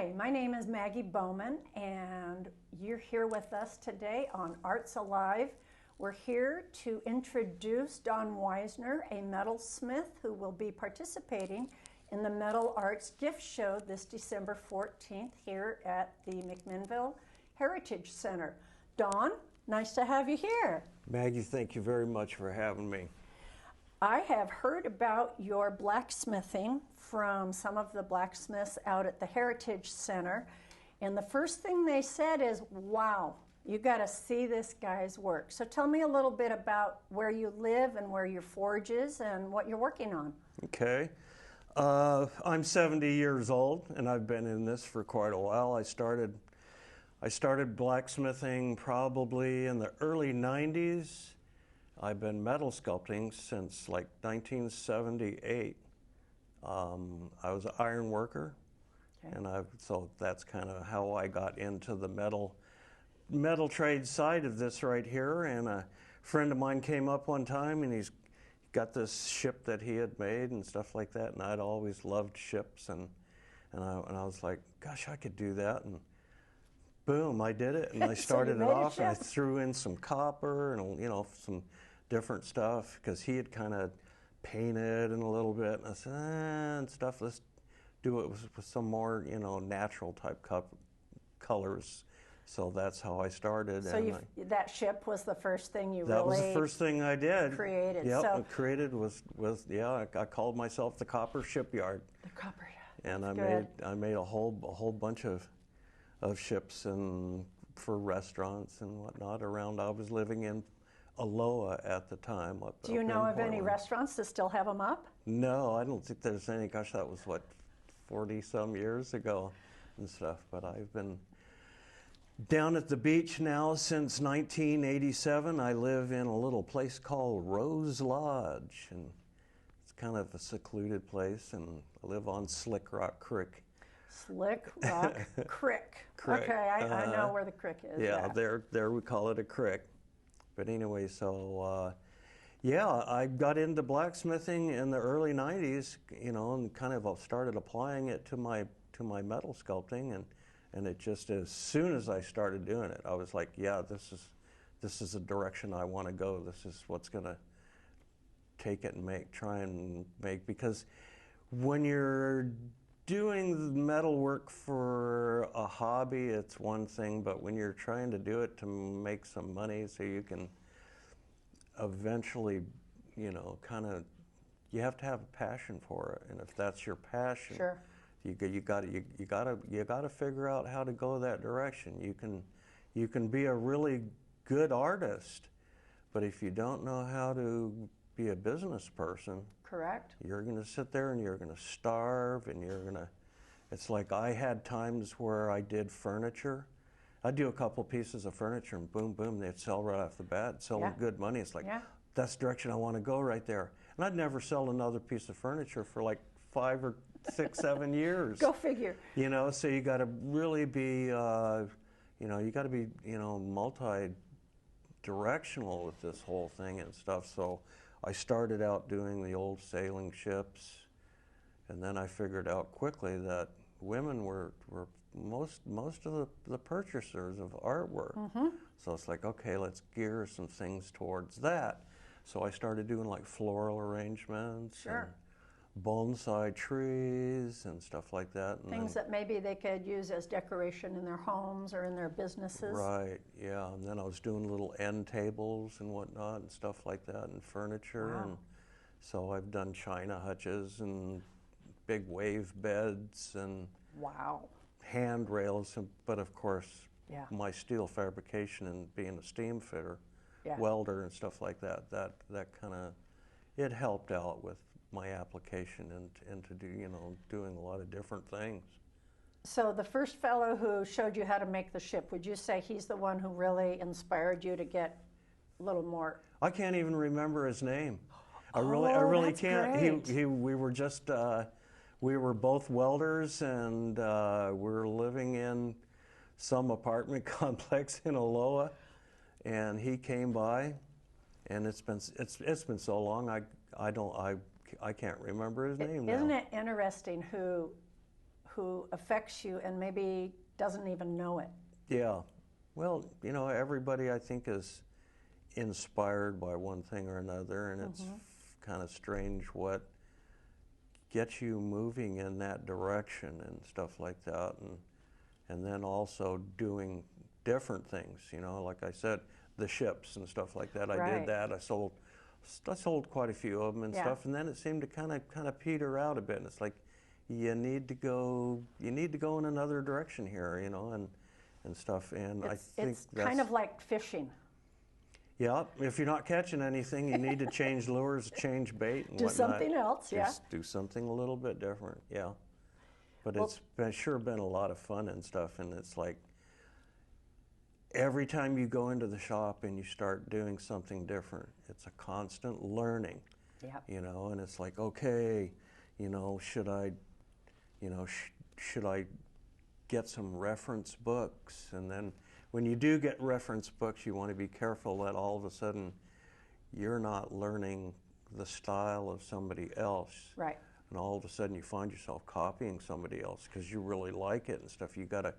Hi, my name is Maggie Bowman, and you're here with us today on Arts Alive. We're here to introduce Don Wisener, a metalsmith who will be participating in the Metal Arts Gift Show this December 14th here at the McMinnville Heritage Center. Don, nice to have you here. Maggie, thank you very much for having me. I have heard about your blacksmithing from some of the blacksmiths out at the Heritage Center, and the first thing they said is, wow, you got to see this guy's work. So tell me a little bit about where you live and where your forge is and what you're working on. Okay. I'm 70 years old, and I've been in this for quite a while. I started blacksmithing probably in the early 90s. I've been metal sculpting since like 1978. I was an iron worker, okay. And so that's kind of how I got into the metal trade side of this right here. And a friend of mine came up one time, and he's got this ship that he had made and stuff like that. And I'd always loved ships, and I was like, gosh, I could do that. And boom, I did it, and I started it off, and I threw in some copper and some different stuff because he had kind of painted in a little bit, and I said, and stuff. Let's do it with some more, natural type colors. So that's how I started. So that ship was the first thing you that was the first thing I did. Created. Yep, so created was I called myself the Copper Shipyard. The Copper. And I made a whole bunch of ships and for restaurants and whatnot around. I was living in Aloha at the time. Do you know of any restaurants that still have them up? No, I don't think there's any. Gosh, that was 40 some years ago and stuff. But I've been down at the beach now since 1987. I live in a little place called Rose Lodge, and it's kind of a secluded place, and I live on Slick Rock Creek. Slick Rock Creek. Okay, I know where the creek is. Yeah, there we call it a creek. But anyway, so I got into blacksmithing in the early 90s, and kind of started applying it to my metal sculpting, and it just, as soon as I started doing it, I was like, yeah, this is the direction I want to go. This is what's going to take it and try and make, because when you're doing metal work for a hobby, it's one thing, but when you're trying to do it to make some money so you can eventually, you have to have a passion for it. And if that's your passion, sure. you got to figure out how to go that direction. You can be a really good artist, but if you don't know how to be a business person, correct, you're going to sit there and you're going to starve, and it's like I had times where I did furniture. I'd do a couple pieces of furniture, and boom, boom, they'd sell right off the bat, sell good money. It's like, that's the direction I want to go right there. And I'd never sell another piece of furniture for like 5 or 6, 7 years. Go figure. So you got to really be, you got to be, multi-directional with this whole thing and stuff. So I started out doing the old sailing ships, and then I figured out quickly that women were most of the purchasers of artwork. Mm-hmm. So it's like, okay, let's gear some things towards that. So I started doing like floral arrangements, sure, and bonsai trees and stuff like that. And things that maybe they could use as decoration in their homes or in their businesses. Right, yeah. And then I was doing little end tables and whatnot and stuff like that, and furniture. Wow. And so I've done china hutches and big wave beds and wow, handrails. But of course, my steel fabrication and being a steam fitter, welder and stuff like that kind of, it helped out with my application and to do, doing a lot of different things. So the first fellow who showed you how to make the ship, would you say he's the one who really inspired you to get a little more? I can't even remember his name. I really can't. Great. We were just, we were both welders, and we were living in some apartment complex in Aloha, and he came by, and it's been so long, I can't remember his name now. Isn't it interesting who who affects you and maybe doesn't even know it? Yeah. Well, you know, everybody I think is inspired by one thing or another, and it's kind of strange what gets you moving in that direction and stuff like that, and then also doing different things, you know, like I said, the ships and stuff like that. I did that. I sold quite a few of them and stuff, and then it seemed to kind of peter out a bit, and it's like you need to go in another direction here, you know, and stuff. And I think it's kind of like fishing. Yeah, if you're not catching anything, you need to change lures, change bait, and do whatnot. Something else. Just do something a little bit different. Yeah, but it's sure been a lot of fun and stuff, and it's like every time you go into the shop and you start doing something different, it's a constant learning. Yeah. You know, and it's like, okay, you know, should I get some reference books? And then when you do get reference books, you want to be careful that all of a sudden you're not learning the style of somebody else. Right. And all of a sudden you find yourself copying somebody else because you really like it and stuff. You gotta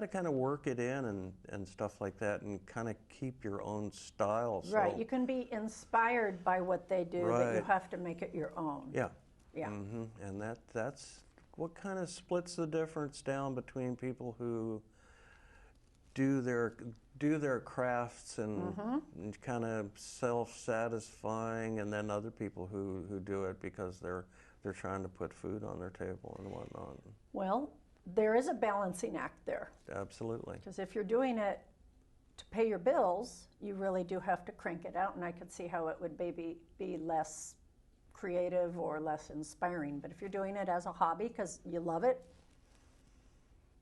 kind of work it in and stuff like that, and kind of keep your own style. Right. You can be inspired by what they do, but you have to make it your own. Yeah. Yeah. And that's what kind of splits the difference down between people who do their crafts and kind of self-satisfying, and then other people who do it because they're trying to put food on their table and whatnot. Well, there is a balancing act there. Absolutely. Because if you're doing it to pay your bills, you really do have to crank it out, and I could see how it would maybe be less creative or less inspiring. But if you're doing it as a hobby because you love it,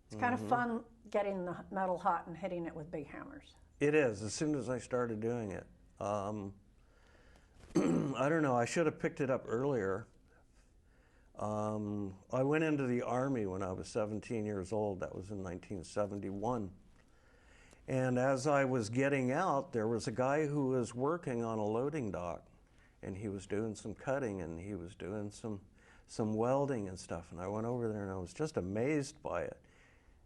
it's kind of fun getting the metal hot and hitting it with big hammers. It is, as soon as I started doing it. I don't know, I should have picked it up earlier. I went into the Army when I was 17 years old. That was in 1971. And as I was getting out, there was a guy who was working on a loading dock, and he was doing some cutting, and he was doing some welding and stuff. And I went over there, and I was just amazed by it.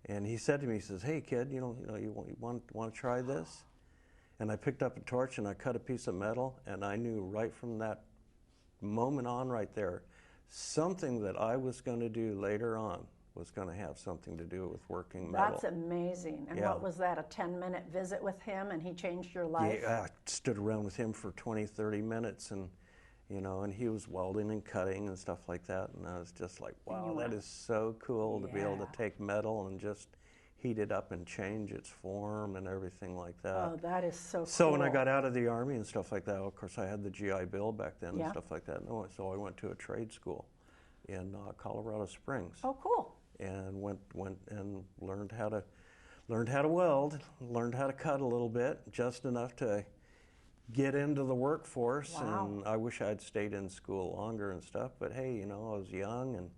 And he said to me, he says, "Hey kid, you want to try this?" And I picked up a torch and I cut a piece of metal, and I knew right from that moment on right there, something that I was going to do later on was going to have something to do with working metal. That's amazing. And what was that, a 10-minute visit with him, and he changed your life? Yeah, I stood around with him for 20, 30 minutes, and and he was welding and cutting and stuff like that, and I was just like, wow, that is so cool to be able to take metal and just heat it up and change its form and everything like that. Oh, that is so cool. So when I got out of the Army and stuff like that, of course I had the GI Bill back then and stuff like that. So I went to a trade school in Colorado Springs. Oh, cool. And went and learned how to weld, learned how to cut a little bit, just enough to get into the workforce. Wow. And I wish I'd stayed in school longer and stuff, but hey, I was young and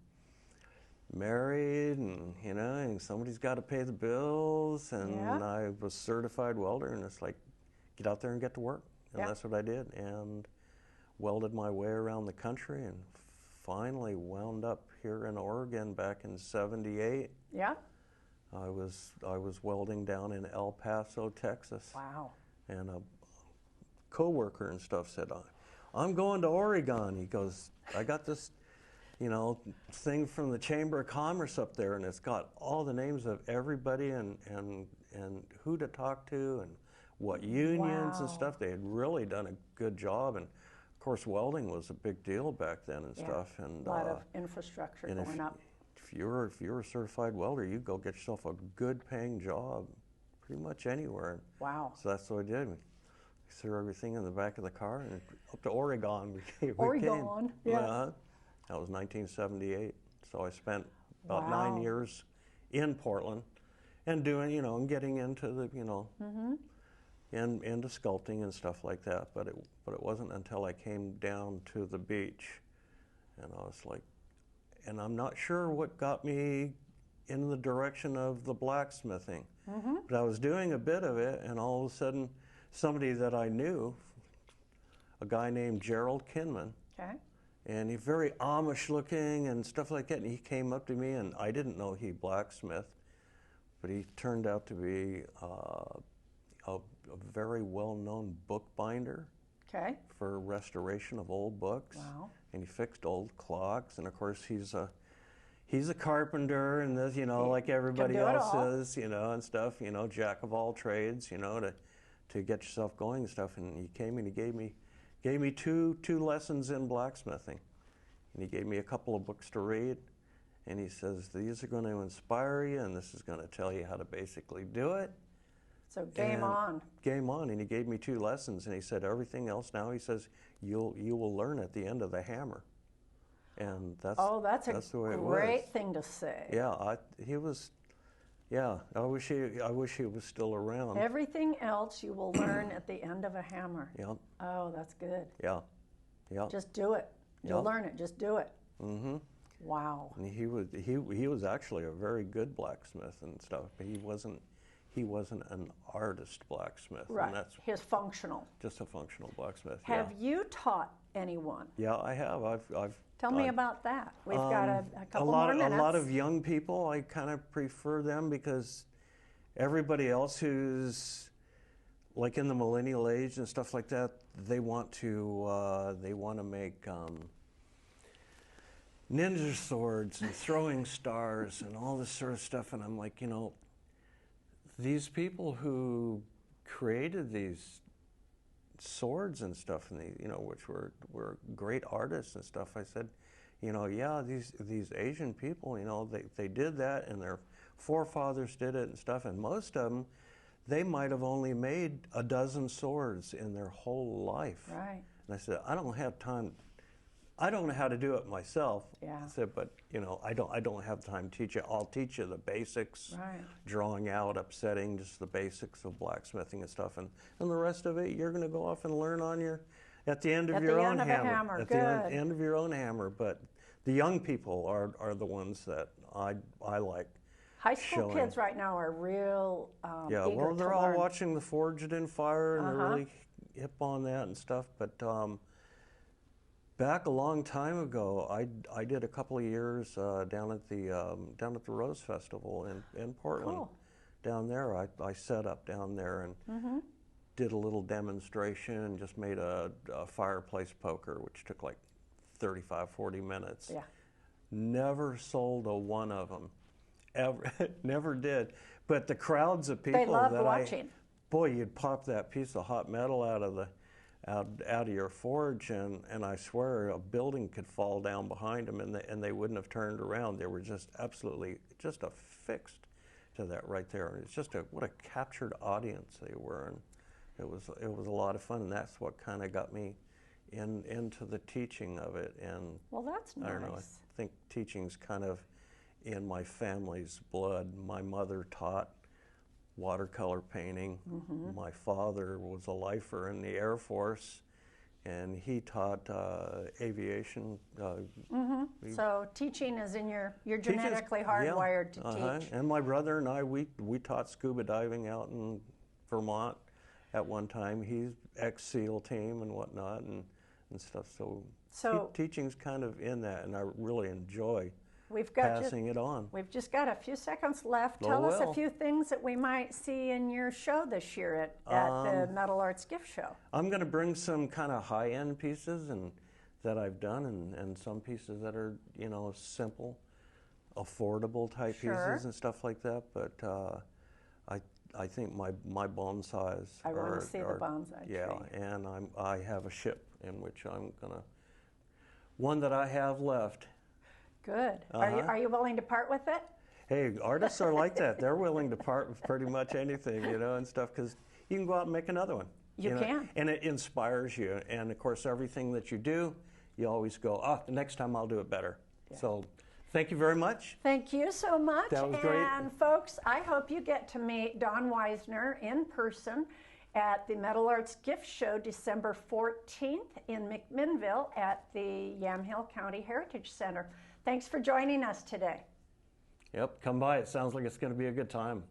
married, and and somebody's got to pay the bills, and I was certified welder, and it's like, get out there and get to work. And that's what I did, and welded my way around the country, and finally wound up here in Oregon back in '78. Yeah. I was welding down in El Paso, Texas. Wow. And a coworker and stuff said, "I'm going to Oregon." He goes, "I got this, thing from the Chamber of Commerce up there, and it's got all the names of everybody and who to talk to and what unions and stuff." They had really done a good job, and of course welding was a big deal back then and stuff. And a lot of infrastructure going up. If you were a certified welder, you go get yourself a good paying job pretty much anywhere. Wow. So that's what I did. We threw everything in the back of the car and up to Oregon we came. Oregon, yeah. That was 1978. So I spent about 9 years in Portland and doing, and getting into the, into sculpting and stuff like that. But it wasn't until I came down to the beach, and I was like, and I'm not sure what got me in the direction of the blacksmithing, but I was doing a bit of it, and all of a sudden, somebody that I knew, a guy named Gerald Kinman, and he's very Amish looking and stuff like that. And he came up to me, and I didn't know he blacksmithed, but he turned out to be a very well-known bookbinder. Okay. For restoration of old books. Wow. And he fixed old clocks, and of course he's a carpenter, and this, you know, like everybody else is, you know, and stuff, you know, jack of all trades, you know, to get yourself going and stuff. And he came and he gave me two lessons in blacksmithing, and he gave me a couple of books to read, and he says, these are going to inspire you, and this is going to tell you how to basically do it. So game on. Game on, and he gave me 2 lessons, and he said everything else now, he says, you will learn at the end of the hammer. And that's the way it was. Great thing to say. Yeah, I wish he was still around. Everything else you will learn at the end of a hammer. Yeah. Oh, that's good. Yeah. Yeah. Just do it. You'll learn it. Just do it. Mm-hmm. Wow. And he was actually a very good blacksmith and stuff, but he wasn't an artist blacksmith. Right. And that's his functional. Just a functional blacksmith. Have you taught anyone? Yeah, I have. I've Tell me about that. We've got a couple more minutes. A lot of young people, I kind of prefer them because everybody else who's like in the millennial age and stuff like that, they want to make ninja swords and throwing stars and all this sort of stuff. And I'm like, you know, these people who created these swords and stuff, and you know, which were great artists and stuff. I said, you know, yeah, these Asian people, you know, they did that, and their forefathers did it and stuff, and most of them, they might have only made a dozen swords in their whole life. Right. And I said, I don't have time. I don't know how to do it myself. Yeah. I said, but you know, I don't have time to teach you. I'll teach you the basics, right. Drawing out, upsetting, just the basics of blacksmithing and stuff, and the rest of it you're going to go off and learn on at the end of your own hammer. At the end of your own hammer. But the young people are the ones that I like. High school kids right now are real yeah, eager well, they're to all learn. watching the Forged in Fire, and they're really hip on that and stuff. But back a long time ago, I did a couple of years down at the Rose Festival in Portland. Cool. Down there, I set up down there and did a little demonstration and just made a fireplace poker, which took like 35, 40 minutes. Yeah. Never sold a one of them, ever. Never did. But the crowds of people they loved watching. Boy, you'd pop that piece of hot metal out of your forge, and I swear a building could fall down behind them, and they wouldn't have turned around. They were just absolutely just affixed to that right there. It's just what a captured audience they were, and it was a lot of fun, and that's what kind of got me into the teaching of it. And well, that's nice. I don't know. I think teaching's kind of in my family's blood. My mother taught watercolor painting. My father was a lifer in the Air Force, and he taught aviation. So teaching is in you're genetically hardwired to teach. And my brother and I, we taught scuba diving out in Vermont at one time. He's ex-SEAL team and whatnot and stuff. So teaching's kind of in that, and I really enjoy passing it on. We've just got a few seconds left. Tell us a few things that we might see in your show this year at the Metal Arts Gift Show. I'm going to bring some kind of high-end pieces that I've done, and some pieces that are, you know, simple, affordable type pieces and stuff like that. But I think my bonsais I want to see the bonsai tree. Yeah, and I have a ship in which I'm gonna, one that I have left. Good. Are you willing to part with it? Hey, artists are like that. They're willing to part with pretty much anything, you know, and stuff, because you can go out and make another one. You know? can. And it inspires you. And of course, everything that you do, you always go, the next time I'll do it better. Yeah. So thank you very much. Thank you so much. That was great. And folks, I hope you get to meet Don Wisener in person at the Metal Arts Gift Show December 14th in McMinnville at the Yamhill County Heritage Center. Thanks for joining us today. Yep, come by. It sounds like it's going to be a good time.